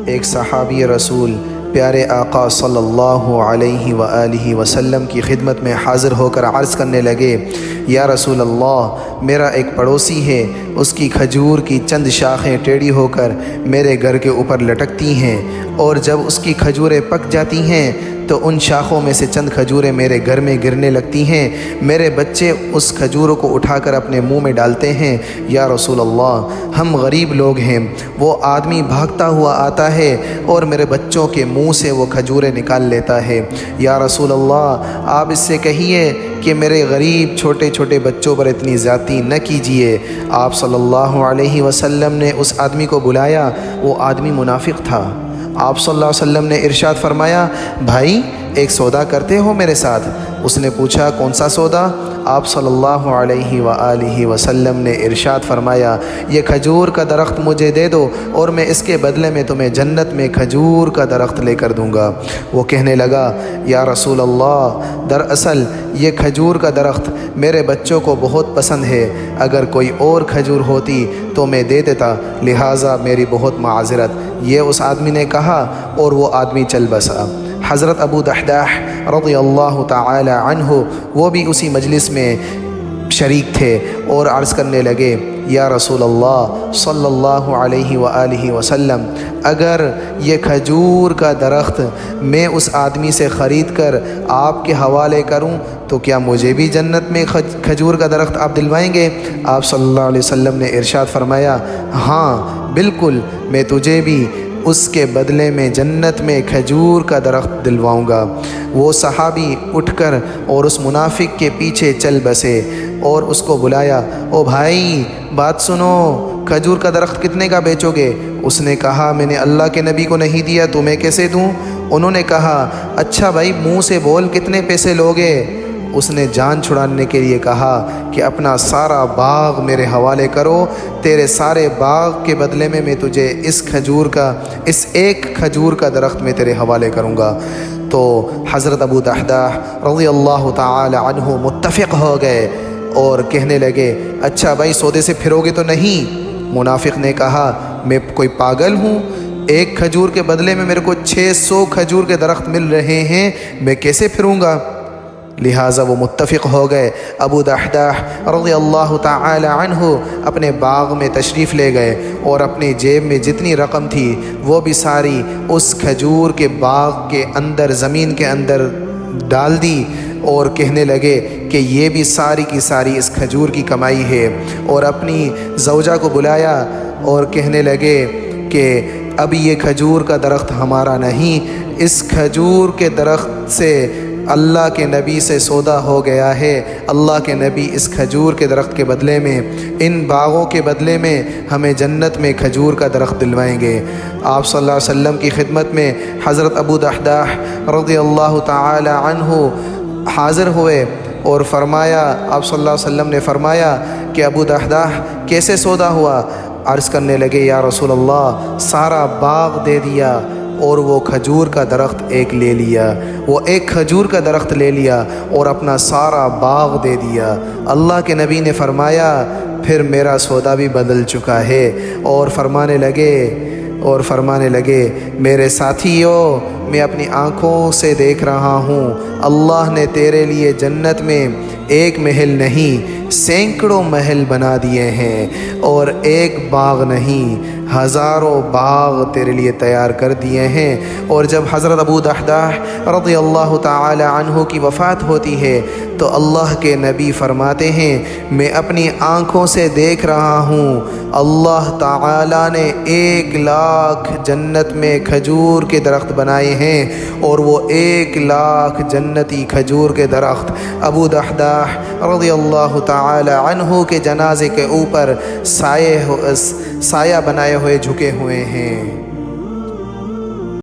ایک صحابی رسول پیارے آقا صلی اللہ علیہ وآلہ وسلم کی خدمت میں حاضر ہو کر عرض کرنے لگے، یا رسول اللہ، میرا ایک پڑوسی ہے، اس کی کھجور کی چند شاخیں ٹیڑھی ہو کر میرے گھر کے اوپر لٹکتی ہیں، اور جب اس کی کھجوریں پک جاتی ہیں تو ان شاخوں میں سے چند کھجوریں میرے گھر میں گرنے لگتی ہیں، میرے بچے اس کھجوروں کو اٹھا کر اپنے منہ میں ڈالتے ہیں۔ یا رسول اللہ، ہم غریب لوگ ہیں، وہ آدمی بھاگتا ہوا آتا ہے اور میرے بچوں کے منہ سے وہ کھجوریں نکال لیتا ہے۔ یا رسول اللہ، آپ اس سے کہیے کہ میرے غریب چھوٹے چھوٹے بچوں پر اتنی زیادتی نہ کیجیے۔ آپ صلی اللہ علیہ وسلم نے اس آدمی کو بلایا، وہ آدمی منافق تھا۔ آپ صلی اللہ علیہ وسلم نے ارشاد فرمایا، بھائی ایک سودا کرتے ہو میرے ساتھ؟ اس نے پوچھا، کون سا سودا؟ آپ صلی اللہ علیہ وآلہ وسلم نے ارشاد فرمایا، یہ کھجور کا درخت مجھے دے دو اور میں اس کے بدلے میں تمہیں جنت میں کھجور کا درخت لے کر دوں گا۔ وہ کہنے لگا، یا رسول اللہ، دراصل یہ کھجور کا درخت میرے بچوں کو بہت پسند ہے، اگر کوئی اور کھجور ہوتی تو میں دے دیتا، لہٰذا میری بہت معذرت۔ یہ اس آدمی نے کہا اور وہ آدمی چل بسا۔ حضرت ابو دحداح رضی اللہ تعالی عنہ وہ بھی اسی مجلس میں شریک تھے اور عرض کرنے لگے، یا رسول اللہ صلی اللہ علیہ وآلہ وسلم، اگر یہ کھجور کا درخت میں اس آدمی سے خرید کر آپ کے حوالے کروں تو کیا مجھے بھی جنت میں کھجور کا درخت آپ دلوائیں گے؟ آپ صلی اللہ علیہ وسلم نے ارشاد فرمایا، ہاں بالکل، میں تجھے بھی اس کے بدلے میں جنت میں کھجور کا درخت دلواؤں گا۔ وہ صحابی اٹھ کر اور اس منافق کے پیچھے چل بسے اور اس کو بلایا، او بھائی بات سنو، کھجور کا درخت کتنے کا بیچو گے؟ اس نے کہا، میں نے اللہ کے نبی کو نہیں دیا، تمہیں کیسے دوں؟ انہوں نے کہا، اچھا بھائی منہ سے بول، کتنے پیسے لوگے؟ اس نے جان چھڑانے کے لیے کہا کہ اپنا سارا باغ میرے حوالے کرو، تیرے سارے باغ کے بدلے میں تجھے اس ایک کھجور کا درخت میں تیرے حوالے کروں گا۔ تو حضرت ابو دحداح رضی اللہ تعالی عنہ متفق ہو گئے اور کہنے لگے، اچھا بھائی سودے سے پھرو گے تو نہیں؟ منافق نے کہا، میں کوئی پاگل ہوں؟ ایک کھجور کے بدلے میں میرے کو 600 کھجور کے درخت مل رہے ہیں، میں کیسے پھروں گا؟ لہٰذا وہ متفق ہو گئے۔ ابو دحداح رضی اللہ تعالی عنہ اپنے باغ میں تشریف لے گئے اور اپنی جیب میں جتنی رقم تھی وہ بھی ساری اس کھجور کے باغ کے اندر، زمین کے اندر ڈال دی اور کہنے لگے کہ یہ بھی ساری کی ساری اس کھجور کی کمائی ہے، اور اپنی زوجہ کو بلایا اور کہنے لگے کہ اب یہ کھجور کا درخت ہمارا نہیں، اس کھجور کے درخت سے اللہ کے نبی سے سودا ہو گیا ہے، اللہ کے نبی اس کھجور کے درخت کے بدلے میں، ان باغوں کے بدلے میں ہمیں جنت میں کھجور کا درخت دلوائیں گے۔ آپ صلی اللہ علیہ وسلم کی خدمت میں حضرت ابو دحداح رضی اللہ تعالی عنہ حاضر ہوئے اور فرمایا، آپ صلی اللہ علیہ وسلم نے فرمایا کہ ابو دحداح کیسے سودا ہوا؟ عرض کرنے لگے، یا رسول اللہ، سارا باغ دے دیا اور وہ کھجور کا درخت ایک لے لیا، وہ ایک کھجور کا درخت لے لیا اور اپنا سارا باغ دے دیا۔ اللہ کے نبی نے فرمایا، پھر میرا سودا بھی بدل چکا ہے، اور فرمانے لگے میرے ساتھیو، میں اپنی آنکھوں سے دیکھ رہا ہوں، اللہ نے تیرے لیے جنت میں ایک محل نہیں، سینکڑوں محل بنا دیے ہیں، اور ایک باغ نہیں، ہزاروں باغ تیرے لیے تیار کر دیے ہیں۔ اور جب حضرت ابو دحداح رضی اللہ تعالی عنہ کی وفات ہوتی ہے تو اللہ کے نبی فرماتے ہیں، میں اپنی آنکھوں سے دیکھ رہا ہوں، اللہ تعالی نے 1,00,000 جنت میں کھجور کے درخت بنائے ہیں، اور وہ 1,00,000 جنتی کھجور کے درخت ابو دحداح رضی اللہ تعالی عنہ کے جنازے کے اوپر سایہ بنائے ہوئے جھکے ہوئے ہیں۔